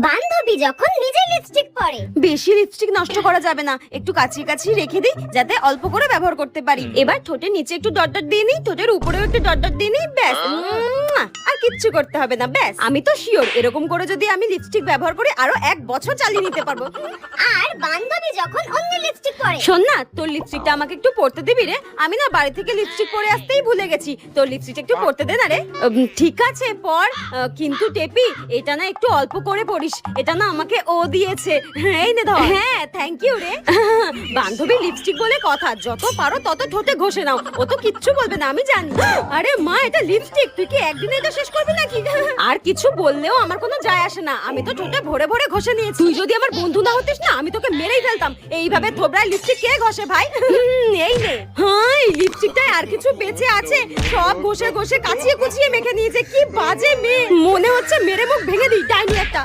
বান্ধবী যখন নিজে লিপস্টিক পরে। বেশি লিপস্টিক নষ্ট করা যাবে না, একটু কাছিয়ে কাছিয়ে রেখে দিই যাতে অল্প করে ব্যবহার করতে পারি। এবার ঠোঁটের নিচে একটু ডট ডট দিয়ে নিই, ঠোঁটের উপরেও একটু ডট ডট দিয়ে নিই, ব্যাস। আর কিচ্ছু করতে হবে না, ব্যাস। আমি তো শিওর এরকম করে যদি আমি লিপস্টিক ব্যবহার করি আরো 1 বছর চালিয়ে নিতে পারবো। আর বান্ধবী যখন অন্য লিপস্টিক পরে। শোন না, তোর লিপস্টিকটা আমাকে একটু পরতে দিবি রে? আমি না বাড়ি থেকে লিপস্টিক পরে আসতেই ভুলে গেছি। তোর লিপস্টিকটা একটু পরতে দে না রে। ঠিক আছে পর, কিন্তু টেপি এটা না একটু অল্প করে পরিস, এটা না আমাকে ও দিয়েছে। এই নে ধর। হ্যাঁ থ্যাংক ইউ রে। বান্ধবী লিপস্টিক বলে কথা, যত পারো তত ঠোঁটে ঘষে নাও, ও তো কিচ্ছু বলবে না আমি জানি। আরে মা, এটা লিপস্টিক, তুই কি একদিনে এটা শেষ করবি নাকি? আর কিছু বললেও আমার কোনো যায় আসে না, আমি তো ঠোঁটে ভরে ভরে ঘষে নিয়েছি। তুই যদি আমার বন্ধু না হতিস না, আমি তোকে মেরেই ফেলতাম। এইভাবে থোবরায় লিপস্টিক কে ঘষে ভাই? এই নে। হ্যাঁ, এই লিপস্টিকটায় আর কিছু বেঁচে আছে, সব ঘষে ঘষে কাচিয়ে কুচিয়ে মেখে নিয়েছে। কি বাজে মেয়ে, মনে হচ্ছে মেরে মুখ ভেঙে দিই, ডাইনি একটা।